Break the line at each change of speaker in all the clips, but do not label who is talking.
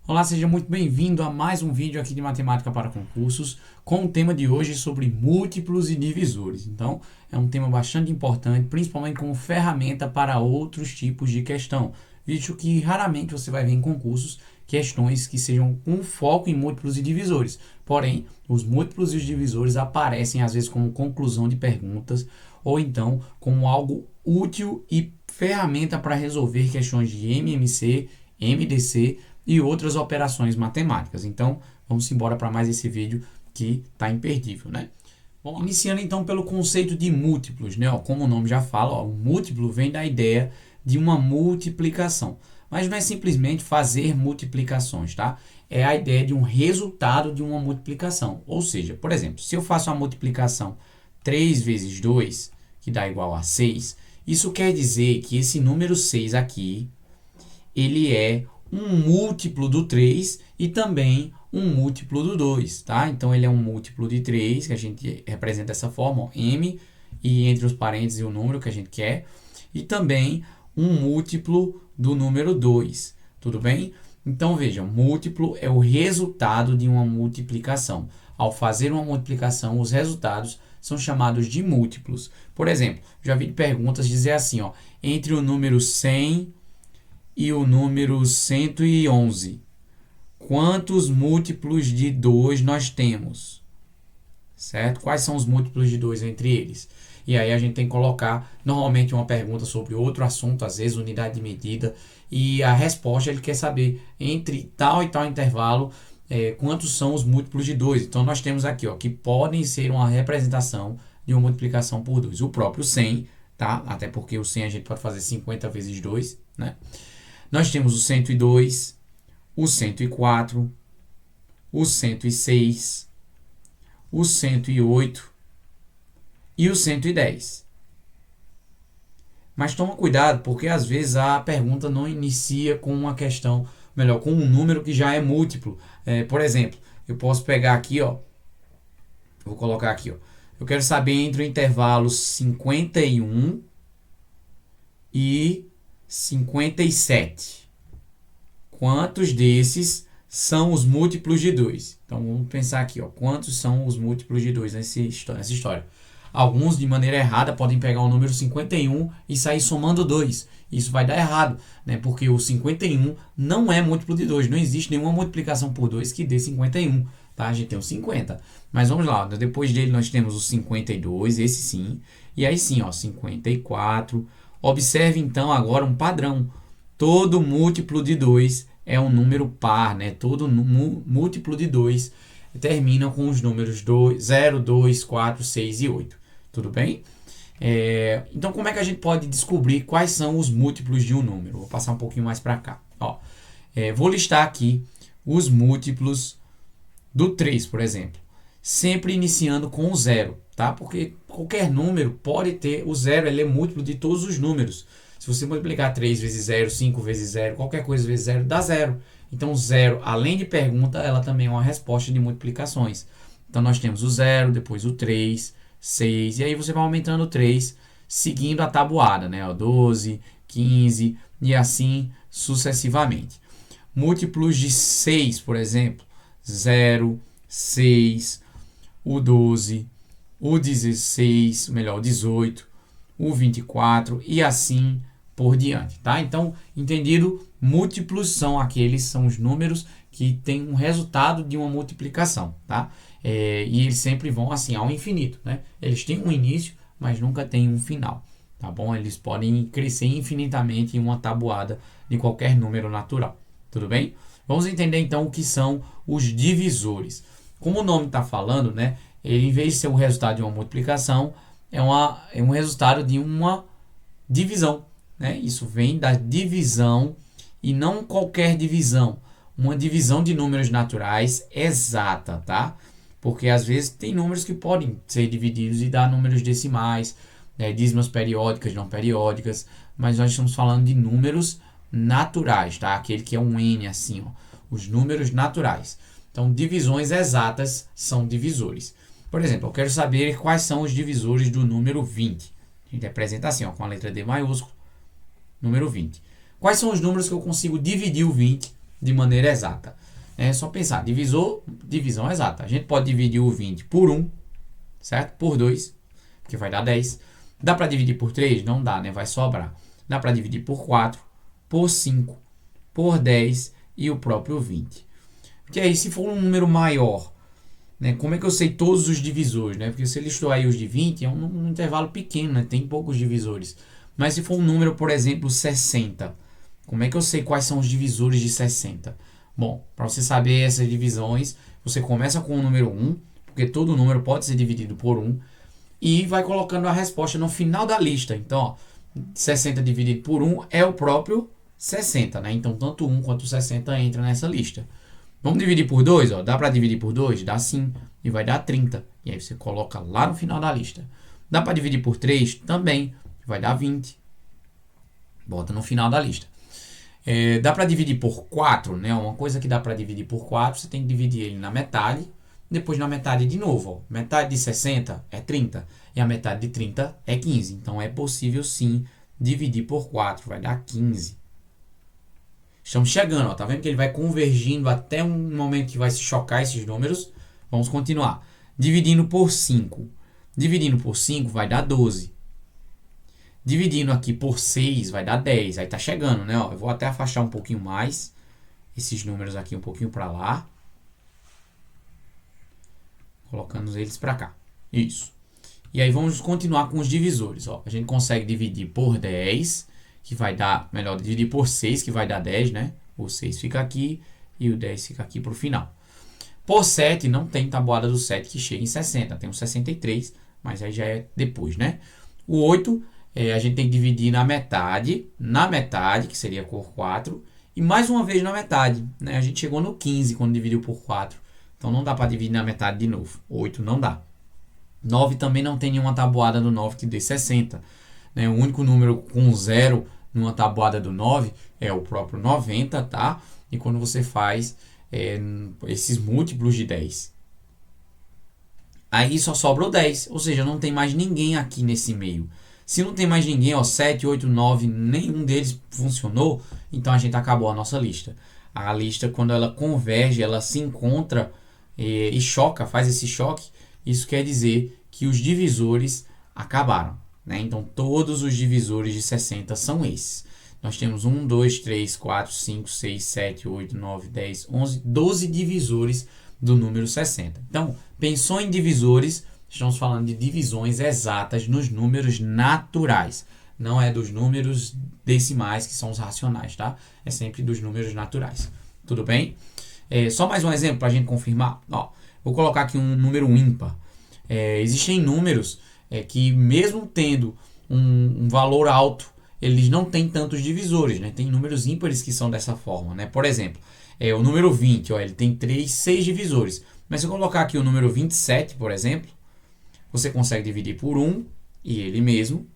Olá, seja muito bem-vindo a mais um vídeo aqui de Matemática para Concursos, com o tema de hoje sobre múltiplos e divisores. Então, é um tema bastante importante, principalmente como ferramenta para outros tipos de questão, visto que raramente você vai ver em concursos questões que sejam com foco em múltiplos e divisores. Porém, os múltiplos e os divisores aparecem às vezes como conclusão de perguntas, ou então como algo útil e ferramenta para resolver questões de MMC, MDC e outras operações matemáticas. Então, vamos embora para mais esse vídeo que está imperdível, né? Bom, iniciando então pelo conceito de múltiplos, né? Como o nome já fala, o múltiplo vem da ideia de uma multiplicação. Mas não é simplesmente fazer multiplicações, tá? É a ideia de um resultado de uma multiplicação. Ou seja, por exemplo, se eu faço uma multiplicação 3 vezes 2, que dá igual a 6, isso quer dizer que esse número 6 aqui, ele é um múltiplo do 3 e também um múltiplo do 2, tá? Então, ele é um múltiplo de 3, que a gente representa dessa forma, ó, m, e entre os parênteses o número que a gente quer, e também um múltiplo do número 2, tudo bem? Então, vejam, múltiplo é o resultado de uma multiplicação. Ao fazer uma multiplicação, os resultados são chamados de múltiplos. Por exemplo, já vi perguntas dizer assim, ó, entre o número 100 e o número 111. Quantos múltiplos de 2 nós temos? Certo? Quais são os múltiplos de 2 entre eles? E aí a gente tem que colocar, normalmente, uma pergunta sobre outro assunto, às vezes unidade de medida, e a resposta ele quer saber, entre tal e tal intervalo, quantos são os múltiplos de 2. Então, nós temos aqui, ó, que podem ser uma representação de uma multiplicação por 2. O próprio 100, tá? Até porque o 100 a gente pode fazer 50 vezes 2, né? Nós temos o 102, o 104, o 106, o 108 e o 110. Mas toma cuidado, porque às vezes a pergunta não inicia com uma questão, melhor, com um número que já é múltiplo. Por exemplo, eu posso pegar aqui, ó, vou colocar aqui, ó, eu quero saber entre o intervalo 51 e 57. Quantos desses são os múltiplos de 2? Então, vamos pensar aqui, ó, quantos são os múltiplos de 2 nessa história. Alguns, de maneira errada, podem pegar o número 51 e sair somando 2. Isso vai dar errado, né? Porque o 51 não é múltiplo de 2. Não existe nenhuma multiplicação por 2 que dê 51. Tá? A gente tem o 50. Mas vamos lá, depois dele nós temos o 52, esse sim. E aí sim, ó, 54. Observe então agora um padrão. Todo múltiplo de 2 é um número par, né? Todo múltiplo de 2 termina com os números 0, 2, 4, 6 e 8. Tudo bem? Então, como é que a gente pode descobrir quais são os múltiplos de um número? Vou passar um pouquinho mais para cá. Ó, vou listar aqui os múltiplos do 3, por exemplo. Sempre iniciando com o 0, tá? Porque qualquer número pode ter o 0, ele é múltiplo de todos os números. Se você multiplicar 3 vezes 0, 5 vezes 0, qualquer coisa vezes 0, dá 0. Então, 0, além de pergunta, ela também é uma resposta de multiplicações. Então, nós temos o 0, depois o 3, 6, e aí você vai aumentando o 3, seguindo a tabuada, né? O 12, 15 e assim sucessivamente. Múltiplos de 6, por exemplo, 0, 6, o 12, o 16, melhor, o 18, o 24 e assim por diante, tá? Então, entendido, múltiplos são os números que têm um resultado de uma multiplicação, tá? E eles sempre vão assim ao infinito, né? Eles têm um início, mas nunca têm um final, tá bom? Eles podem crescer infinitamente em uma tabuada de qualquer número natural, tudo bem? Vamos entender então o que são os divisores. Como o nome está falando, né? Ele, em vez de ser o resultado de uma multiplicação, é um resultado de uma divisão, né? Isso vem da divisão e não qualquer divisão. Uma divisão de números naturais exata, tá? Porque às vezes tem números que podem ser divididos e dar números decimais, né? Dízimas periódicas, não periódicas, mas nós estamos falando de números naturais, tá? Aquele que é um N assim, ó, os números naturais. Então, divisões exatas são divisores. Por exemplo, eu quero saber quais são os divisores do número 20. A gente representa assim, ó, com a letra D maiúsculo, número 20. Quais são os números que eu consigo dividir o 20 de maneira exata. É só pensar, divisor, divisão exata. A gente pode dividir o 20 por 1, certo? Por 2, que vai dar 10. Dá para dividir por 3? Não dá, né? Vai sobrar. Dá para dividir por 4, por 5, por 10 e o próprio 20. Porque aí, se for um número maior, né, como é que eu sei todos os divisores? Né? Porque se ele listou aí os de 20, é um intervalo pequeno, né? Tem poucos divisores. Mas se for um número, por exemplo, 60, como é que eu sei quais são os divisores de 60? Bom, para você saber essas divisões, você começa com o número 1, porque todo número pode ser dividido por 1, e vai colocando a resposta no final da lista. Então, ó, 60 dividido por 1 é o próprio 60, né? Então, tanto 1 quanto 60 entra nessa lista. Vamos dividir por 2, ó. Dá para dividir por 2? Dá sim, e vai dar 30. E aí você coloca lá no final da lista. Dá para dividir por 3? Também, vai dar 20. Bota no final da lista. Dá para dividir por 4, né? Uma coisa que dá para dividir por 4, você tem que dividir ele na metade, depois na metade de novo. Ó. Metade de 60 é 30 e a metade de 30 é 15. Então é possível sim dividir por 4, vai dar 15. Estamos chegando, ó, tá vendo que ele vai convergindo até um momento que vai se chocar esses números. Vamos continuar. Dividindo por 5. Dividindo por 5 vai dar 12. Dividindo aqui por 6 vai dar 10. Aí tá chegando, né? Ó, eu vou até afastar um pouquinho mais esses números aqui um pouquinho para lá. Colocando eles para cá. Isso. E aí vamos continuar com os divisores. Ó. A gente consegue dividir por 10, que vai dar, melhor, dividir por 6, que vai dar 10, né? O 6 fica aqui e o 10 fica aqui para o final. Por 7, não tem tabuada do 7 que chega em 60. Tem um 63, mas aí já é depois, né? O 8, a gente tem que dividir na metade, que seria por 4, e mais uma vez na metade. Né? A gente chegou no 15 quando dividiu por 4. Então não dá para dividir na metade de novo. 8 não dá. 9 também não tem nenhuma tabuada do 9 que dê 60. Né? O único número com 0 numa tabuada do 9 é o próprio 90, tá? E quando você faz esses múltiplos de 10. Aí só sobra o 10, ou seja, não tem mais ninguém aqui nesse meio. Se não tem mais ninguém, ó, 7, 8, 9, nenhum deles funcionou, então a gente acabou a nossa lista. A lista, quando ela converge, ela se encontra e choca, faz esse choque, isso quer dizer que os divisores acabaram. Né? Então, todos os divisores de 60 são esses. Nós temos 1, 2, 3, 4, 5, 6, 7, 8, 9, 10, 11, 12 divisores do número 60. Então, pensou em divisores, estamos falando de divisões exatas nos números naturais. Não é dos números decimais, que são os racionais, tá? É sempre dos números naturais. Tudo bem? Só mais um exemplo para a gente confirmar. Ó, vou colocar aqui um número ímpar. Existem números que, mesmo tendo um valor alto, eles não têm tantos divisores. Né? Tem números ímpares que são dessa forma. Né? Por exemplo, o número 20, ó, ele tem 6 divisores. Mas se eu colocar aqui o número 27, por exemplo, você consegue dividir por 1 e ele mesmo.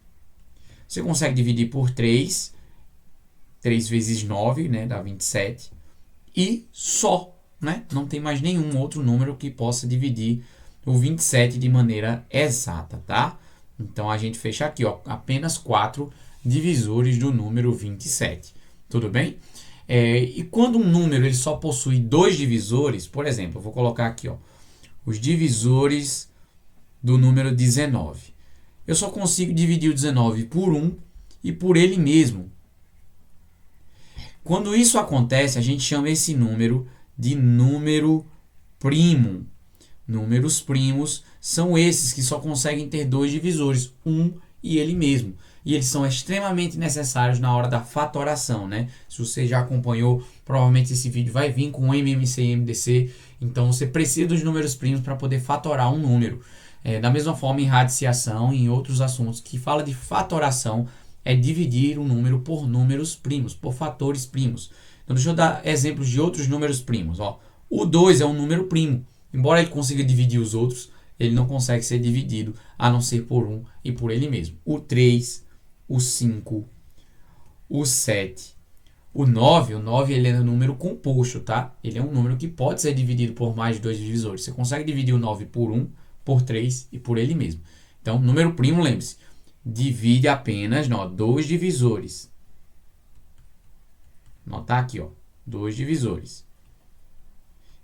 Você consegue dividir por 3. 3 vezes 9, né, dá 27. E só, né? Não tem mais nenhum outro número que possa dividir o 27 de maneira exata, tá? Então, a gente fecha aqui, ó, apenas 4 divisores do número 27. Tudo bem? E quando um número ele só possui 2 divisores, por exemplo, eu vou colocar aqui, ó, os divisores do número 19. Eu só consigo dividir o 19 por 1 e por ele mesmo. Quando isso acontece, a gente chama esse número de número primo. Números primos são esses que só conseguem ter 2 divisores, 1 e ele mesmo. E eles são extremamente necessários na hora da fatoração, né? Se você já acompanhou, provavelmente esse vídeo vai vir com MMC e MDC. Então você precisa dos números primos para poder fatorar um número. Da mesma forma, em radiciação e em outros assuntos que fala de fatoração, é dividir um número por números primos, por fatores primos. Então deixa eu dar exemplos de outros números primos. Ó. O 2 é um número primo. Embora ele consiga dividir os outros, ele não consegue ser dividido a não ser por 1 e por ele mesmo. O 3, o 5, o 7, o 9 ele é um número composto, tá? Ele é um número que pode ser dividido por mais de 2 divisores. Você consegue dividir o 9 por 1, por 3 e por ele mesmo. Então, número primo, lembre-se, divide apenas 2 divisores. Notar aqui, ó. Dois divisores.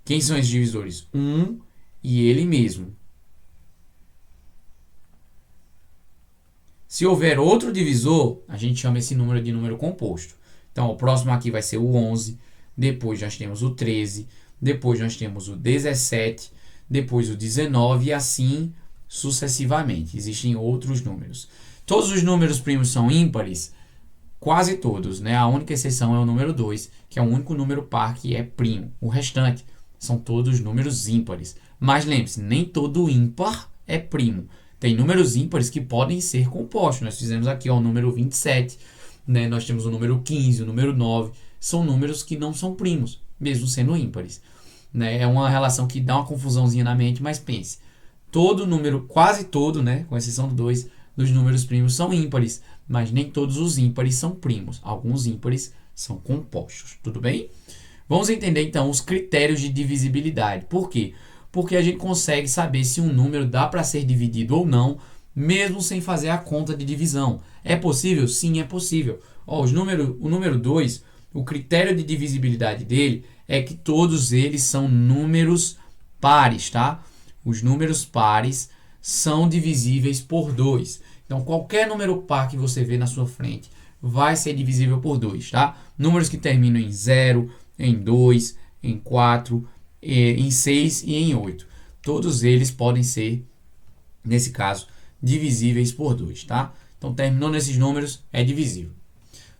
Quem são esses divisores? 1 e ele mesmo. Se houver outro divisor, a gente chama esse número de número composto. Então, o próximo aqui vai ser o 11, depois nós temos o 13, depois nós temos o 17, depois o 19 e assim sucessivamente. Existem outros números. Todos os números primos são ímpares? Quase todos, né? A única exceção é o número 2, que é o único número par que é primo. O restante são todos números ímpares. Mas lembre-se, nem todo ímpar é primo. Tem números ímpares que podem ser compostos. Nós fizemos aqui ó, o número 27, né? Nós temos o número 15, o número 9. São números que não são primos, mesmo sendo ímpares. Né? É uma relação que dá uma confusãozinha na mente, mas pense. Todo número, quase todo, né? Com exceção do 2, dos números primos são ímpares. Mas nem todos os ímpares são primos. Alguns ímpares são compostos. Tudo bem? Vamos entender então os critérios de divisibilidade. Por quê? Porque a gente consegue saber se um número dá para ser dividido ou não, mesmo sem fazer a conta de divisão. É possível? Sim, é possível. Ó, o número 2, o critério de divisibilidade dele é que todos eles são números pares, tá? Os números pares são divisíveis por 2. Então, qualquer número par que você vê na sua frente vai ser divisível por 2, tá? Números que terminam em 0, em 2, em 4, em 6 e em 8. Todos eles podem ser, nesse caso, divisíveis por 2, tá? Então, terminou nesses números, é divisível.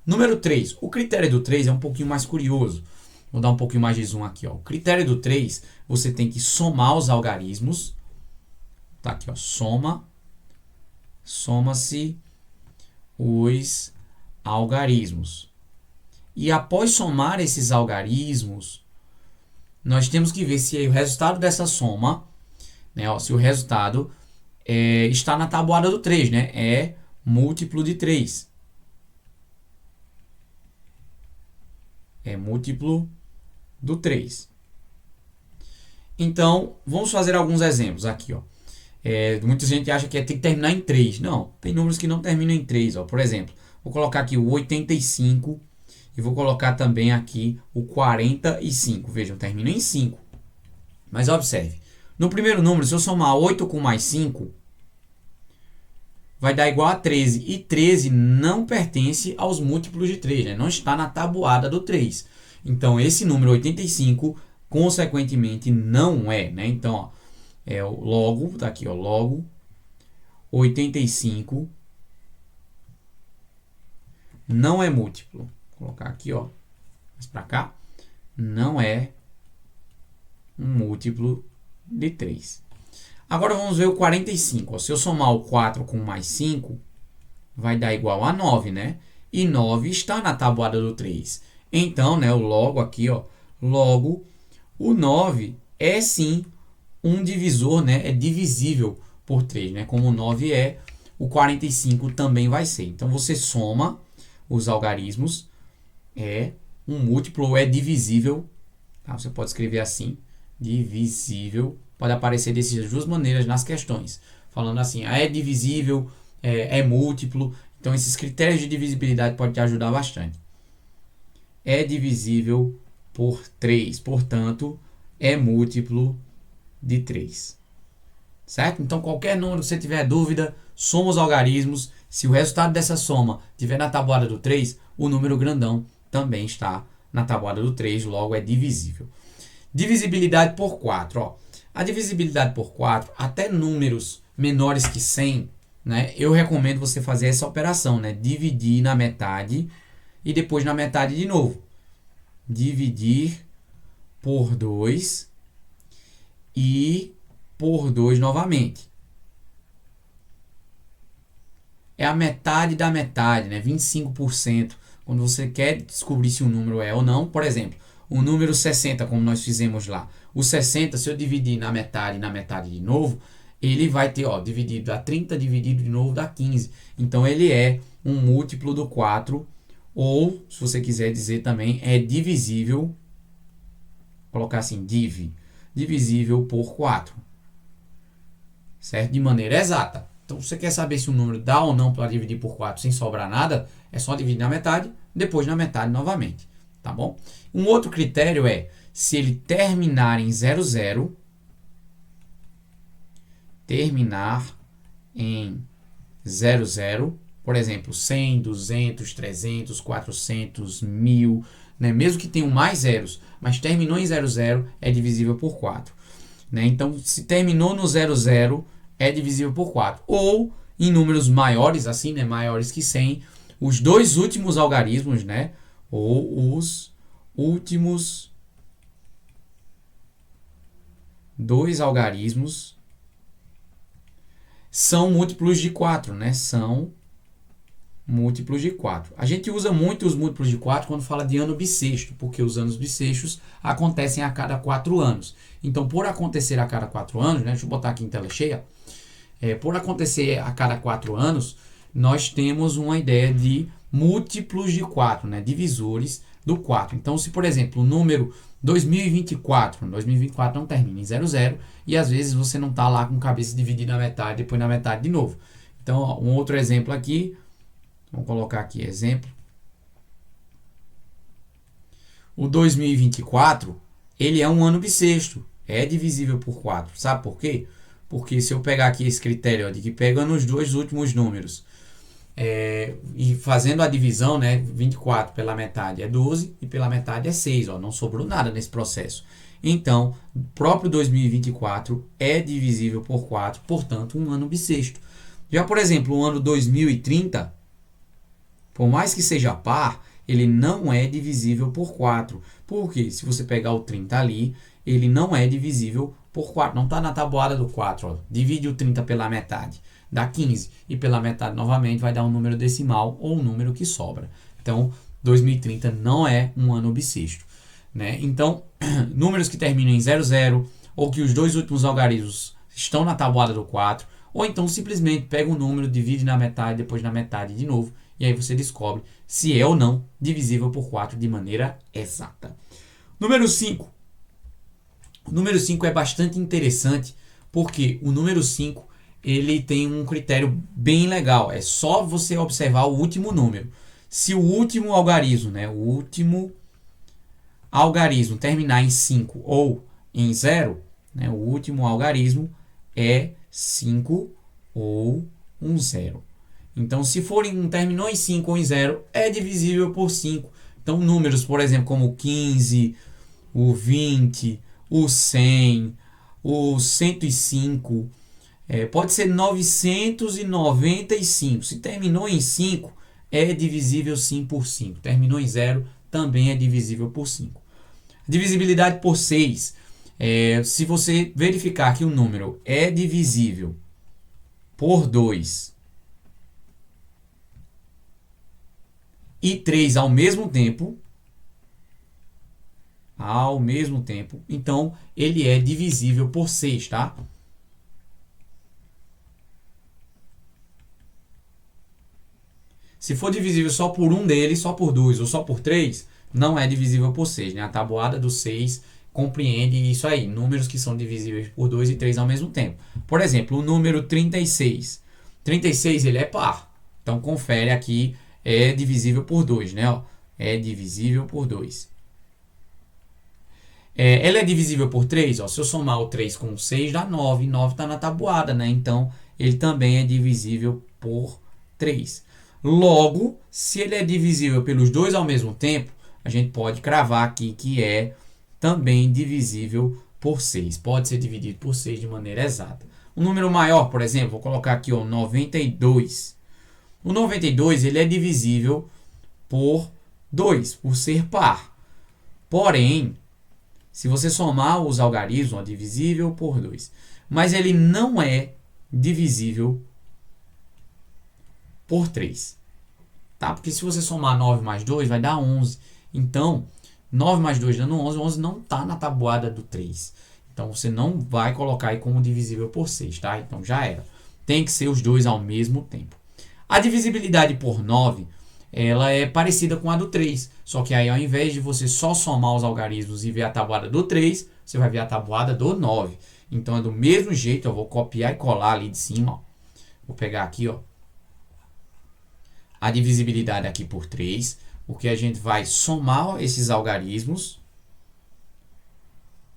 Número 3. O critério do 3 é um pouquinho mais curioso. Vou dar um pouquinho mais de zoom aqui, ó. O critério do 3, você tem que somar os algarismos. Tá aqui, ó. Soma-se os algarismos. E após somar esses algarismos, nós temos que ver se o resultado dessa soma, né, ó, se o resultado está na tabuada do 3, né? É múltiplo de 3. É múltiplo do 3. Então, vamos fazer alguns exemplos aqui, ó. Muita gente acha que tem que terminar em 3. Não, tem números que não terminam em 3. Ó. Por exemplo, vou colocar aqui o 85 e vou colocar também aqui o 45. Vejam, termina em 5. Mas observe, no primeiro número, se eu somar 8 com mais 5, vai dar igual a 13. E 13 não pertence aos múltiplos de 3, né? Não está na tabuada do 3. Então, esse número 85, consequentemente, não é. Né? Então, ó, logo, tá aqui, ó, logo 85 não é múltiplo. Vou colocar aqui, ó, mais para cá, não é um múltiplo de 3. Agora vamos ver o 45. Ó. Se eu somar o 4 com mais 5, vai dar igual a 9, né? E 9 está na tabuada do 3. Então, né, o logo aqui, ó, logo o 9 é sim um divisor, né? É divisível por 3, né? Como o 9 é, o 45 também vai ser. Então, você soma os algarismos, é um múltiplo ou é divisível. Tá? Você pode escrever assim, divisível. Pode aparecer dessas duas maneiras nas questões. Falando assim, é divisível, é múltiplo. Então, esses critérios de divisibilidade podem te ajudar bastante. É divisível por 3, portanto, é múltiplo de 3. Certo? Então, qualquer número que você tiver dúvida, soma os algarismos. Se o resultado dessa soma estiver na tabuada do 3, o número grandão também está na tabuada do 3, logo é divisível. Divisibilidade por 4. Ó. A divisibilidade por 4, até números menores que 100, né, eu recomendo você fazer essa operação, né, dividir na metade e depois na metade de novo. Dividir por 2 e por 2 novamente. É a metade da metade, né? 25%. Quando você quer descobrir se um número é ou não, por exemplo, o número 60, como nós fizemos lá. O 60, se eu dividir na metade de novo, ele vai ter, ó, dividido dá 30, dividido de novo dá 15. Então, ele é um múltiplo do 4, ou, se você quiser dizer também, é divisível, vou colocar assim, divisível por 4. Certo? De maneira exata. Então, você quer saber se um número dá ou não para dividir por 4 sem sobrar nada, é só dividir na metade, depois na metade novamente. tá bom? Um outro critério é se ele terminar em 00, terminar em 00, por exemplo, 100, 200, 300, 400, 1000, né? Mesmo que tenham mais zeros, mas terminou em 00, é divisível por 4. Né? Então, se terminou no 00, é divisível por 4. Ou, em números maiores, assim, né? Maiores que 100, os dois últimos algarismos, né? Ou os últimos dois algarismos são múltiplos de 4, né? São múltiplos de 4. A gente usa muito os múltiplos de 4 quando fala de ano bissexto, porque os anos bissextos acontecem a cada 4 anos. Então, por acontecer a cada 4 anos, né? Deixa eu botar aqui em tela cheia. Por acontecer a cada 4 anos, nós temos uma ideia de múltiplos de 4, né? Divisores do 4. Então, se, por exemplo, o número 2024 não termina em 00, e às vezes você não está lá com cabeça dividida na metade, depois na metade de novo. Então, ó, um outro exemplo aqui, vamos colocar aqui exemplo. O 2024, ele é um ano bissexto, é divisível por 4. Sabe por quê? Porque se eu pegar aqui esse critério ó, de que pegando os dois últimos números e fazendo a divisão, né, 24 pela metade é 12 e pela metade é 6, ó, não sobrou nada nesse processo. Então, o próprio 2024 é divisível por 4, portanto, um ano bissexto. Já, por exemplo, o ano 2030, por mais que seja par, ele não é divisível por 4. Porque se você pegar o 30 ali, ele não é divisível por 4. Não está na tabuada do 4. Ó. Divide o 30 pela metade, dá 15. E pela metade, novamente, vai dar um número decimal ou um número que sobra. Então, 2030 não é um ano bissexto. Né? Então, números que terminam em 00 ou que os dois últimos algarismos estão na tabuada do 4, ou então simplesmente pega um número, divide na metade, depois na metade de novo, e aí você descobre se é ou não divisível por 4 de maneira exata. Número 5. O número 5 é bastante interessante porque o número 5 ele tem um critério bem legal. É só você observar o último número. Se o último algarismo, né, o último algarismo terminar em 5 ou em 0, né, o último algarismo é 5 ou um 0. Então, se terminou em 5 ou em 0, é divisível por 5. Então, números, por exemplo, como o 15, o 20, o 100, o 105, pode ser 995. Se terminou em 5, é divisível sim por 5. Terminou em 0, também é divisível por 5. Divisibilidade por 6. Se você verificar que o número é divisível por 2 e 3 ao mesmo tempo, então ele é divisível por 6, tá? Se for divisível só por um deles, só por 2 ou só por 3, não é divisível por 6, né? A tabuada do 6 compreende isso aí, números que são divisíveis por 2 e 3 ao mesmo tempo. Por exemplo, o número 36. 36 ele é par, então confere aqui, é divisível por 2, né? Ó, é divisível por 2. Ela é divisível por 3, ó, se eu somar o 3 com o 6 dá 9, 9 está na tabuada, né? Então ele também é divisível por 3. Logo, se ele é divisível pelos dois ao mesmo tempo, a gente pode cravar aqui que é também divisível por 6. Pode ser dividido por 6 de maneira exata. Um número maior, por exemplo, vou colocar aqui ó, 92. O 92 ele é divisível por 2, por ser par. Porém, se você somar os algarismos, ó, divisível por 2. Mas ele não é divisível por 3. Tá? Porque se você somar 9 mais 2, vai dar 11. Então, 9 mais 2 dando 11, 11 não está na tabuada do 3. Então, você não vai colocar aí como divisível por 6, tá? Então, já era. Tem que ser os dois ao mesmo tempo. A divisibilidade por 9, ela é parecida com a do 3. Só que aí, ao invés de você só somar os algarismos e ver a tabuada do 3, você vai ver a tabuada do 9. Então, é do mesmo jeito, eu vou copiar e colar ali de cima, ó. Vou pegar aqui, ó, a divisibilidade aqui por 3, Porque a gente vai somar esses algarismos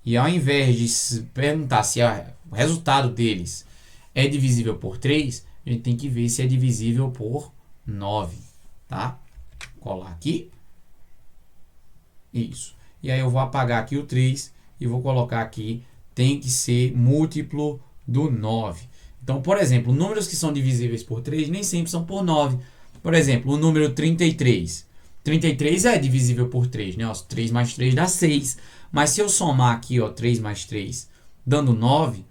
e ao invés de perguntar se o resultado deles é divisível por 3, a gente tem que ver se é divisível por 9, tá? Colar aqui. Isso. E aí eu vou apagar aqui o 3 e vou colocar aqui, tem que ser múltiplo do 9. Então, por exemplo, números que são divisíveis por 3 nem sempre são por 9. Por exemplo, o número 33. 33 é divisível por 3, né? Ó, 3 mais 3 dá 6. Mas se eu somar aqui, ó, 3 mais 3 dando 9,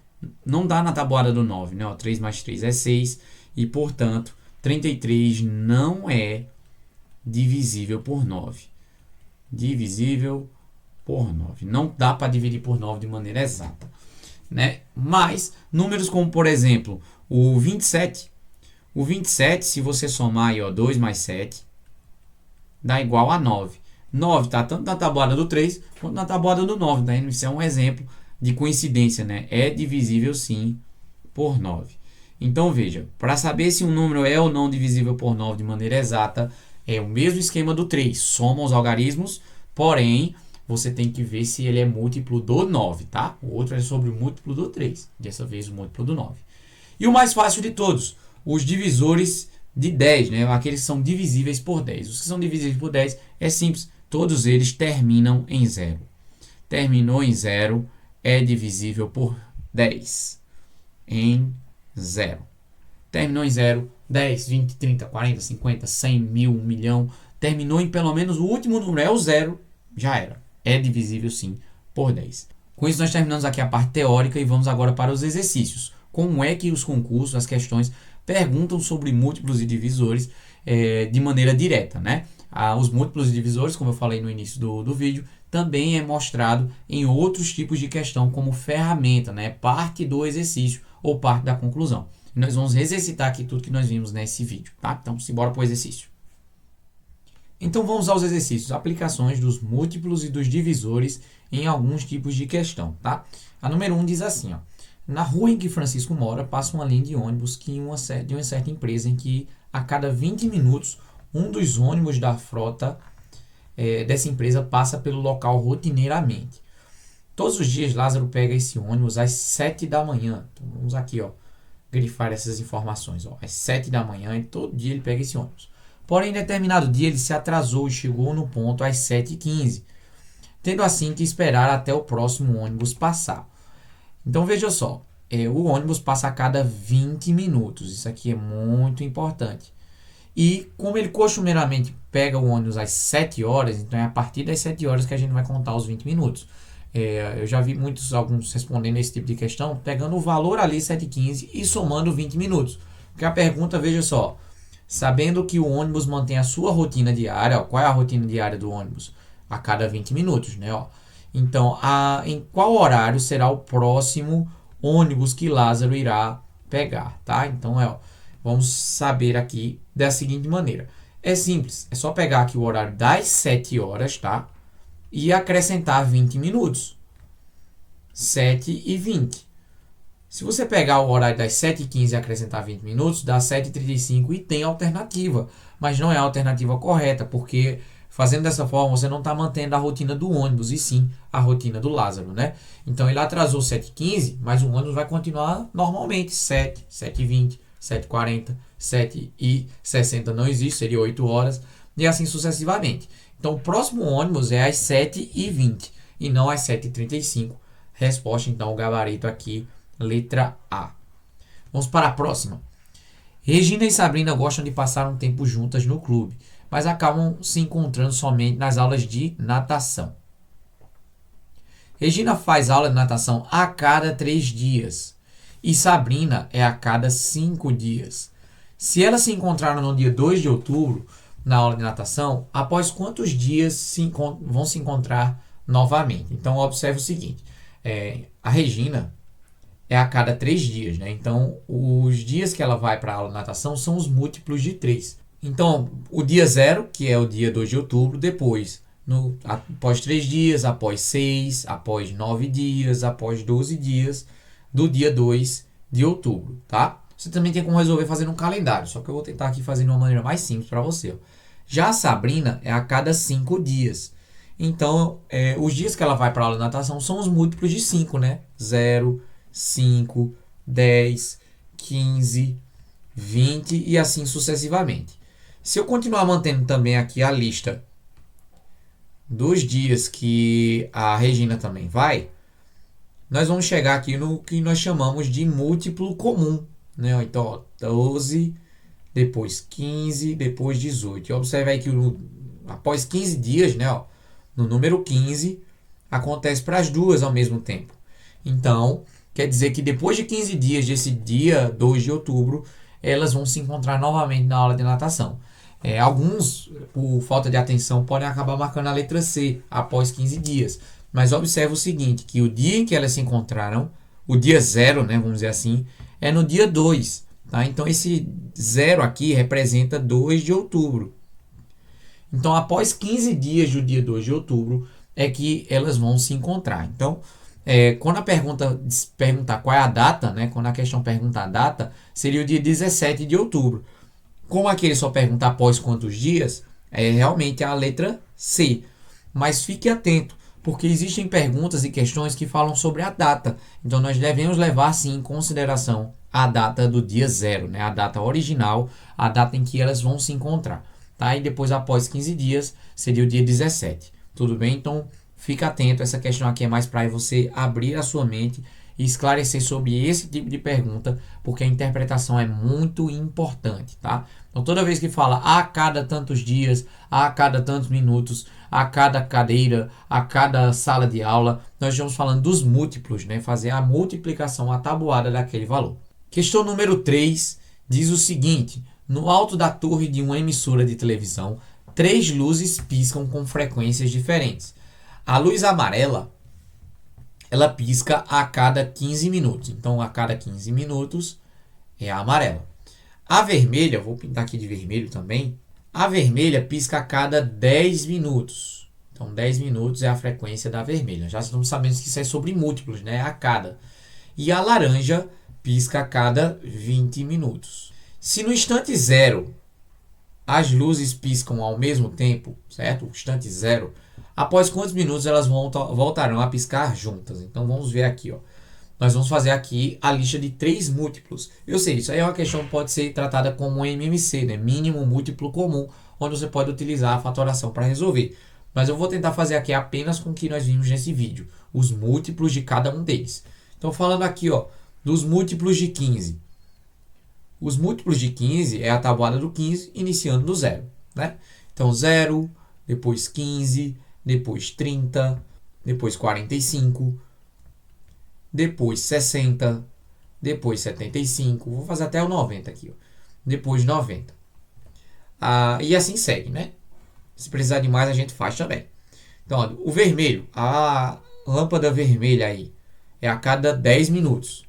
não dá na tabuada do 9, né? Ó, 3 mais 3 é 6 e, portanto, 33 não é divisível por 9. Divisível por 9. Não dá para dividir por 9 de maneira exata, né? Mas números como, por exemplo, o 27. O 27, se você somar aí, ó, 2 mais 7, dá igual a 9. 9 está tanto na tabuada do 3 quanto na tabuada do 9. Tá? Isso é um exemplo de coincidência, né? É divisível sim por 9. Então veja, para saber se um número é ou não divisível por 9 de maneira exata, é o mesmo esquema do 3. Soma os algarismos, porém, você tem que ver se ele é múltiplo do 9, tá? O outro é sobre o múltiplo do 3. Dessa vez o múltiplo do 9. E o mais fácil de todos, os divisores de 10, né? Aqueles que são divisíveis por 10. Os que são divisíveis por 10 é simples, todos eles terminam em 0. Terminou em 0, é divisível por 10. Em 0. Terminou em 0, 10, 20, 30, 40, 50, 100, 1000, 1 milhão. Terminou em pelo menos o último número, é o 0, já era. É divisível sim por 10. Com isso nós terminamos aqui a parte teórica e vamos agora para os exercícios. Como é que os concursos, as questões, perguntam sobre múltiplos e divisores de maneira direta, né? Os múltiplos e divisores, como eu falei no início do vídeo, também é mostrado em outros tipos de questão como ferramenta, né? Parte do exercício ou parte da conclusão. E nós vamos exercitar aqui tudo que nós vimos nesse vídeo, tá? Então, simbora para o exercício. Então, vamos aos exercícios. Aplicações dos múltiplos e dos divisores em alguns tipos de questão, tá? A número 1 diz assim, ó. Na rua em que Francisco mora, passa uma linha de ônibus de uma certa empresa em que, a cada 20 minutos, um dos ônibus da frota dessa empresa passa pelo local rotineiramente. Todos os dias, Lázaro pega esse ônibus às 7 da manhã. Então, vamos aqui, ó, grifar essas informações. Ó, às 7 da manhã, e todo dia ele pega esse ônibus. Porém, em determinado dia, ele se atrasou e chegou no ponto às 7h15, tendo assim que esperar até o próximo ônibus passar. Então, veja só, o ônibus passa a cada 20 minutos. Isso aqui é muito importante. E como ele costumeiramente pega o ônibus às 7 horas, então é a partir das 7 horas que a gente vai contar os 20 minutos. Eu já vi alguns respondendo esse tipo de questão, pegando o valor ali, 7h15, e somando 20 minutos. Porque a pergunta, veja só, sabendo que o ônibus mantém a sua rotina diária, ó, qual é a rotina diária do ônibus? A cada 20 minutos, né? Ó. Então, em qual horário será o próximo ônibus que Lázaro irá pegar, tá? Então, vamos saber aqui da seguinte maneira. É simples, é só pegar aqui o horário das 7 horas, tá? E acrescentar 20 minutos. 7h20. Se você pegar o horário das 7h15 e acrescentar 20 minutos, dá 7h35 e tem alternativa. Mas não é a alternativa correta, porque fazendo dessa forma você não está mantendo a rotina do ônibus, e sim a rotina do Lázaro, né? Então ele atrasou 7h15, mas o ônibus vai continuar normalmente. 7, 7h20, 7h40, 7h60 não existe, seria 8 horas, e assim sucessivamente. Então o próximo ônibus é às 7h20 e não às 7h35. Resposta, então, o gabarito aqui, letra A. Vamos para a próxima. Regina e Sabrina gostam de passar um tempo juntas no clube, mas acabam se encontrando somente nas aulas de natação. Regina faz aula de natação a cada 3 dias e Sabrina é a cada 5 dias. Se elas se encontraram no dia 2 de outubro, na aula de natação, após quantos dias vão se encontrar novamente? Então, observe o seguinte. A Regina é a cada 3 dias, né? Então, os dias que ela vai para a aula de natação são os múltiplos de 3. Então, o dia 0, que é o dia 2 de outubro, depois, após 3 dias, após 6, após 9 dias, após 12 dias, do dia 2 de outubro, tá? Você também tem como resolver fazendo um calendário, só que eu vou tentar aqui fazer de uma maneira mais simples para você. Ó. Já a Sabrina é a cada 5 dias. Então, os dias que ela vai para aula de natação são os múltiplos de 5, né? 0, 5, 10, 15, 20 e assim sucessivamente. Se eu continuar mantendo também aqui a lista dos dias que a Regina também vai, nós vamos chegar aqui no que nós chamamos de múltiplo comum, né? Então, ó, 12, depois 15, depois 18. E observe aí que após 15 dias, né, ó, no número 15, acontece para as duas ao mesmo tempo. Então, quer dizer que depois de 15 dias desse dia 2 de outubro, elas vão se encontrar novamente na aula de natação. Alguns, por falta de atenção, podem acabar marcando a letra C após 15 dias. Mas observe o seguinte, que o dia em que elas se encontraram, o dia 0, né, vamos dizer assim, é no dia 2. Tá? Então, esse 0 aqui representa 2 de outubro. Então, após 15 dias do dia 2 de outubro, é que elas vão se encontrar. Então, quando a pergunta perguntar qual é a data, né, quando a questão pergunta a data, seria o dia 17 de outubro. Como aqui ele só pergunta após quantos dias, é realmente a letra C. Mas fique atento, porque existem perguntas e questões que falam sobre a data. Então, nós devemos levar, sim, em consideração a data do dia 0, né, a data original, a data em que elas vão se encontrar. Tá? E depois, após 15 dias, seria o dia 17. Tudo bem? Então, fica atento. Essa questão aqui é mais para você abrir a sua mente e esclarecer sobre esse tipo de pergunta, porque a interpretação é muito importante, tá? Então, toda vez que fala a cada tantos dias, a cada tantos minutos, a cada cadeira, a cada sala de aula, nós estamos falando dos múltiplos, né? Fazer a multiplicação, a tabuada daquele valor. Questão número 3 diz o seguinte: no alto da torre de uma emissora de televisão, 3 luzes piscam com frequências diferentes. A luz amarela, ela pisca a cada 15 minutos. Então, a cada 15 minutos é a amarela. A vermelha, vou pintar aqui de vermelho também. A vermelha pisca a cada 10 minutos. Então, 10 minutos é a frequência da vermelha. Já estamos sabendo que isso é sobre múltiplos, né? A cada. E a laranja pisca a cada 20 minutos. Se no instante 0 as luzes piscam ao mesmo tempo, certo? O instante 0, após quantos minutos elas voltarão a piscar juntas? Então vamos ver aqui, ó. Nós vamos fazer aqui a lista de 3 múltiplos. Eu sei, isso aí é uma questão que pode ser tratada como um MMC, né? Mínimo múltiplo comum, onde você pode utilizar a fatoração para resolver. Mas eu vou tentar fazer aqui apenas com o que nós vimos nesse vídeo, os múltiplos de cada um deles. Então falando aqui, ó, dos múltiplos de 15. Os múltiplos de 15 é a tabuada do 15 iniciando do 0, né? Então 0, depois 15, depois 30, depois 45, depois 60, depois 75, vou fazer até o 90 aqui, ó. Depois 90. E assim segue, né? Se precisar de mais a gente faz também. Então, ó, o vermelho, a lâmpada vermelha aí, é a cada 10 minutos.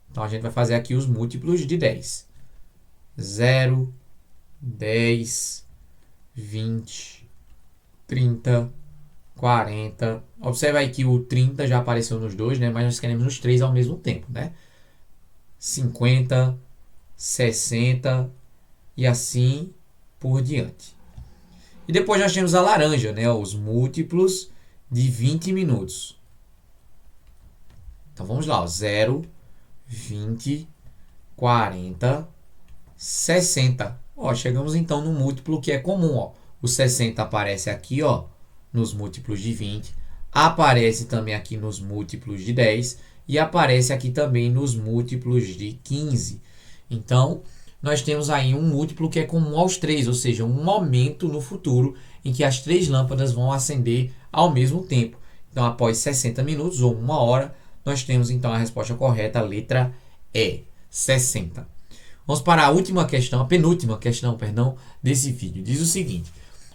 Então, a gente vai fazer aqui os múltiplos de 10. 0, 10, 20, 30, 40. Observe aí que o 30 já apareceu nos dois, né? Mas nós queremos os 3 ao mesmo tempo, né? 50, 60 e assim por diante. E depois nós temos a laranja, né? Os múltiplos de 20 minutos. Então, vamos lá, ó. 0, 20, 40, 60. Ó, chegamos então no múltiplo que é comum, ó. O 60 aparece aqui, ó, nos múltiplos de 20, aparece também aqui nos múltiplos de 10 e aparece aqui também nos múltiplos de 15. Então, nós temos aí um múltiplo que é comum aos 3, ou seja, um momento no futuro em que as 3 lâmpadas vão acender ao mesmo tempo. Então, após 60 minutos ou 1 hora, nós temos então a resposta correta, a letra E, 60. Vamos para a última questão, a penúltima questão, perdão, desse vídeo. Diz o seguinte: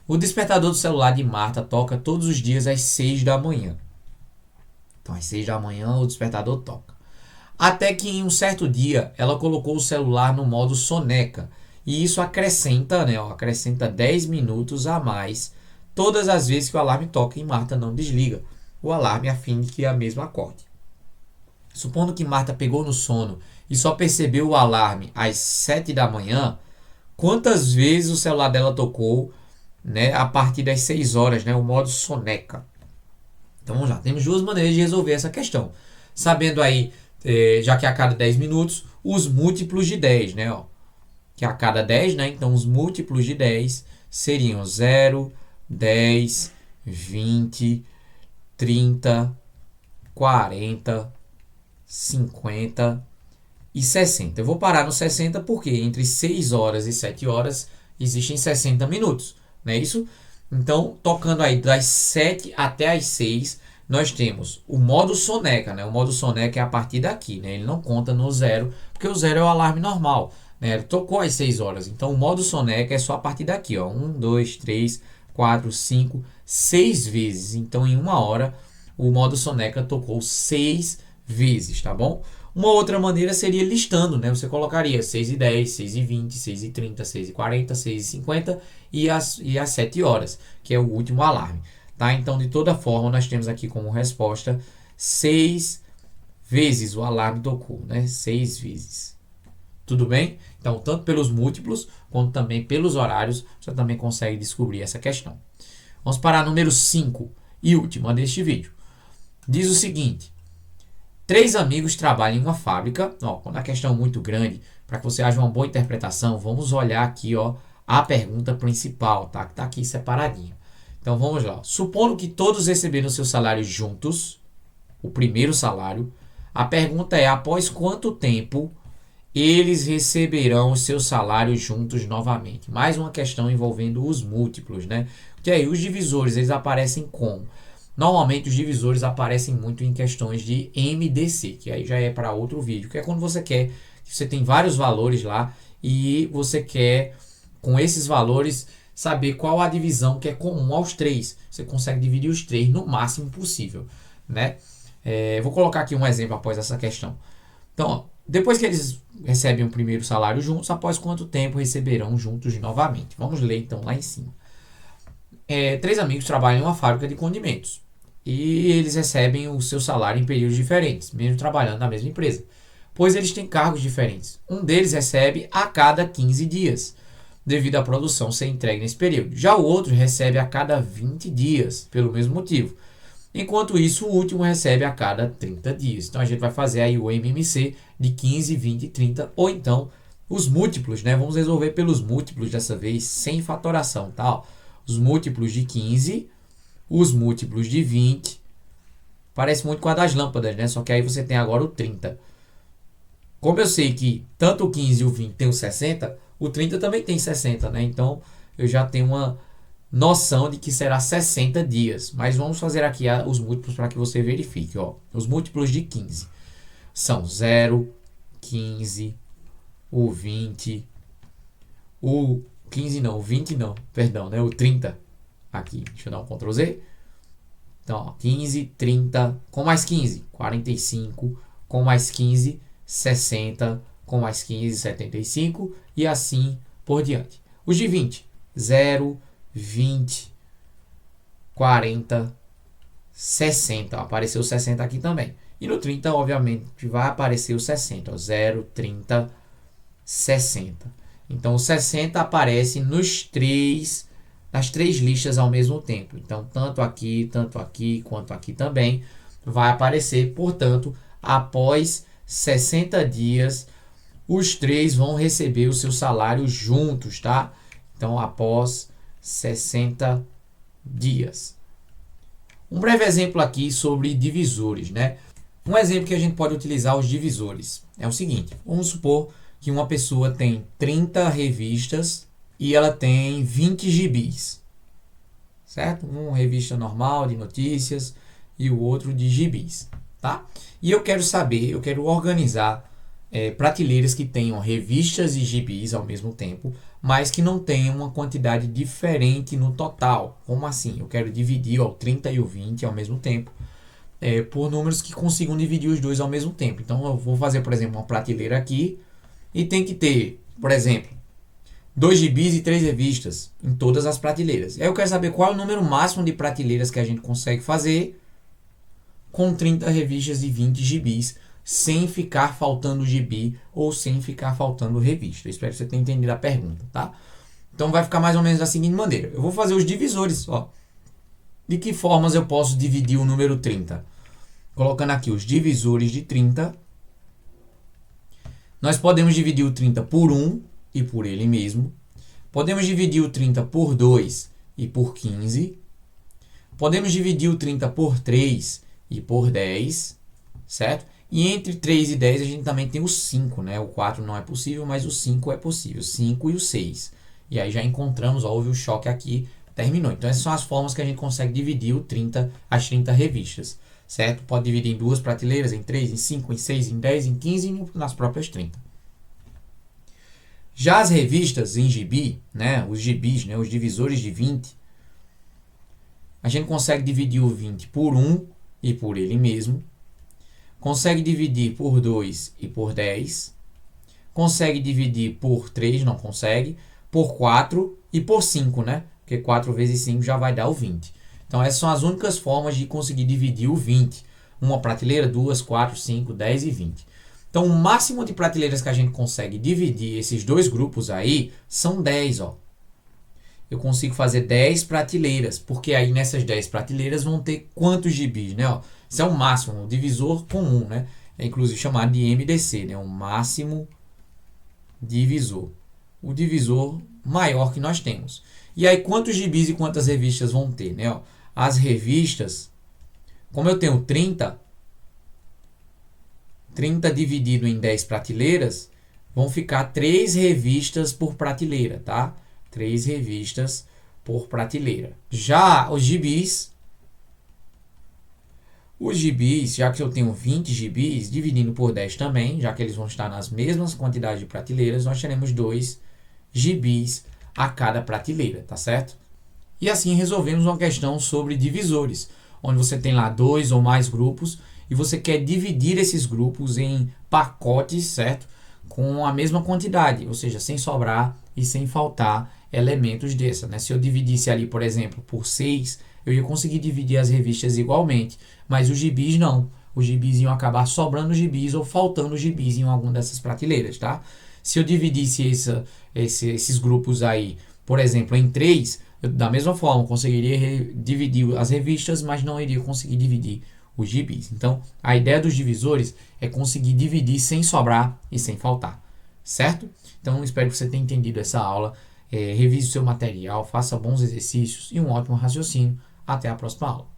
o despertador do celular de Marta toca todos os dias às 6 da manhã. Então, às 6 da manhã o despertador toca. Até que em um certo dia ela colocou o celular no modo soneca. E isso acrescenta, né, acrescenta 10 minutos a mais todas as vezes que o alarme toca e Marta não desliga o alarme a fim de que a mesma acorde. Supondo que Marta pegou no sono e só percebeu o alarme às 7 da manhã, quantas vezes o celular dela tocou, né, a partir das 6 horas, né, o modo soneca. Então vamos lá, temos duas maneiras de resolver essa questão. Sabendo aí, já que a cada 10 minutos, os múltiplos de 10, né, ó, que a cada 10, né, então os múltiplos de 10 seriam 0, 10, 20, 30, 40, 50 e 60. Eu vou parar no 60 porque entre 6 horas e 7 horas existem 60 minutos, não é isso? Então, tocando aí das 7 até as 6, nós temos o modo soneca, né? O modo soneca é a partir daqui, né? Ele não conta no zero, porque o zero é o alarme normal, né? Ele tocou às 6 horas. Então, o modo soneca é só a partir daqui, ó. 1, 2, 3, 4, 5, 6 vezes. Então, em uma hora, o modo soneca tocou 6 vezes, tá bom? Uma outra maneira seria listando, né? Você colocaria 6 e 10, 6 e 20, 6 e 30, 6 e 40, 6 e 50 e às 7 horas, que é o último alarme, tá? Então, de toda forma, nós temos aqui como resposta 6 vezes o alarme tocou, né? 6 vezes. Tudo bem? Então, tanto pelos múltiplos, quanto também pelos horários, você também consegue descobrir essa questão. Vamos para a número 5 e última deste vídeo. Diz o seguinte: 3 amigos trabalham em uma fábrica. Ó, quando a questão é muito grande, para que você haja uma boa interpretação, vamos olhar aqui, ó, a pergunta principal, tá? Que está aqui separadinho. Então vamos lá. Supondo que todos receberam seu salário juntos, o primeiro salário, a pergunta é: após quanto tempo eles receberão o seu salário juntos novamente? Mais uma questão envolvendo os múltiplos, né? Que aí os divisores, eles aparecem como? Normalmente os divisores aparecem muito em questões de MDC, que aí já é para outro vídeo, que é quando você quer, você tem vários valores lá e você quer, com esses valores, saber qual a divisão que é comum aos três. Você consegue dividir os três no máximo possível, né? Vou colocar aqui um exemplo após essa questão. Então, ó, depois que eles recebem o primeiro salário juntos, após quanto tempo receberão juntos novamente? Vamos ler então lá em cima. 3 amigos trabalham em uma fábrica de condimentos e eles recebem o seu salário em períodos diferentes, mesmo trabalhando na mesma empresa, pois eles têm cargos diferentes. Um deles recebe a cada 15 dias, devido à produção ser entregue nesse período. Já o outro recebe a cada 20 dias, pelo mesmo motivo. Enquanto isso, o último recebe a cada 30 dias. Então, a gente vai fazer aí o MMC de 15, 20 e 30, ou então os múltiplos, né? Vamos resolver pelos múltiplos dessa vez, sem fatoração, tá? Os múltiplos de 15, os múltiplos de 20. Parece muito com a das lâmpadas, né? Só que aí você tem agora o 30. Como eu sei que tanto o 15 e o 20 tem o 60, o 30 também tem 60, né? Então, eu já tenho uma noção de que será 60 dias. Mas vamos fazer aqui os múltiplos para que você verifique, ó. Os múltiplos de 15 são 0, 15, o 20, o 15 não, o 20 não, perdão, né? O 30 aqui, deixa eu dar um Ctrl Z. Então, ó, 15, 30, com mais 15, 45, com mais 15, 60, com mais 15, 75 e assim por diante. Os de 20, 0, 20, 40, 60. Ó, apareceu 60 aqui também. E no 30, obviamente, vai aparecer o 60. Ó, 0, 30, 60. Então, o 60 aparece nas três listas ao mesmo tempo. Então, tanto aqui, quanto aqui também vai aparecer. Portanto, após 60 dias, os três vão receber o seu salário juntos, tá? Então, após 60 dias. Um breve exemplo aqui sobre divisores, né? Um exemplo que a gente pode utilizar os divisores é o seguinte. Vamos supor que uma pessoa tem 30 revistas e ela tem 20 gibis, certo? Uma revista normal de notícias e o outro de gibis, tá? E eu quero saber, eu quero organizar prateleiras que tenham revistas e gibis ao mesmo tempo, mas que não tenham uma quantidade diferente no total. Como assim? Eu quero dividir o 30 e o 20 ao mesmo tempo, por números que consigam dividir os dois ao mesmo tempo. Então eu vou fazer, por exemplo, uma prateleira aqui e tem que ter, por exemplo, 2 gibis e 3 revistas em todas as prateleiras. Aí eu quero saber qual é o número máximo de prateleiras que a gente consegue fazer com 30 revistas e 20 gibis sem ficar faltando gibi ou sem ficar faltando revista. Eu espero que você tenha entendido a pergunta, tá? Então vai ficar mais ou menos da seguinte maneira. Eu vou fazer os divisores, ó. De que formas eu posso dividir o número 30? Colocando aqui os divisores de 30. Nós podemos dividir o 30 por 1 e por ele mesmo. Podemos dividir o 30 por 2 e por 15. Podemos dividir o 30 por 3 e por 10, certo? E entre 3 e 10 a gente também tem o 5, né? O 4 não é possível, mas o 5 é possível. O 5 e o 6. E aí já encontramos, ó, houve o choque aqui, terminou. Então essas são as formas que a gente consegue dividir as 30 revistas, certo? Pode dividir em duas prateleiras, em 3, em 5, em 6, em 10, em 15 e nas próprias 30. Já as revistas em gibi, né? Os gibis, né? Os divisores de 20, a gente consegue dividir o 20 por 1 e por ele mesmo. Consegue dividir por 2 e por 10. Consegue dividir por 3, não consegue. Por 4 e por 5, né? Porque 4 vezes 5 já vai dar o 20. Então essas são as únicas formas de conseguir dividir o 20. Uma prateleira, 2, 4, 5, 10 e 20. Então o máximo de prateleiras que a gente consegue dividir esses dois grupos aí são 10, ó. Eu consigo fazer 10 prateleiras, porque aí nessas 10 prateleiras vão ter quantos gibis, né? Ó, isso é o máximo, o divisor comum, né? É inclusive chamado de MDC, né? O máximo divisor. O divisor maior que nós temos. E aí quantos gibis e quantas revistas vão ter, né? Ó, as revistas, como eu tenho 30 dividido em 10 prateleiras, vão ficar 3 revistas por prateleira, tá? 3 revistas por prateleira. Já os gibis, já que eu tenho 20 gibis, dividindo por 10 também, já que eles vão estar nas mesmas quantidades de prateleiras, nós teremos 2 gibis a cada prateleira, tá certo? E assim resolvemos uma questão sobre divisores, onde você tem lá 2 ou mais grupos e você quer dividir esses grupos em pacotes, certo? Com a mesma quantidade, ou seja, sem sobrar e sem faltar elementos dessa, né? Se eu dividisse ali, por exemplo, por 6, eu ia conseguir dividir as revistas igualmente, mas os gibis não. Os gibis iam acabar sobrando gibis ou faltando gibis em alguma dessas prateleiras, tá? Se eu dividisse esses grupos aí, por exemplo, em 3, eu, da mesma forma, conseguiria dividir as revistas, mas não iria conseguir dividir os gibis. Então, a ideia dos divisores é conseguir dividir sem sobrar e sem faltar, certo? Então, espero que você tenha entendido essa aula. Revise o seu material, faça bons exercícios e um ótimo raciocínio. Até a próxima aula.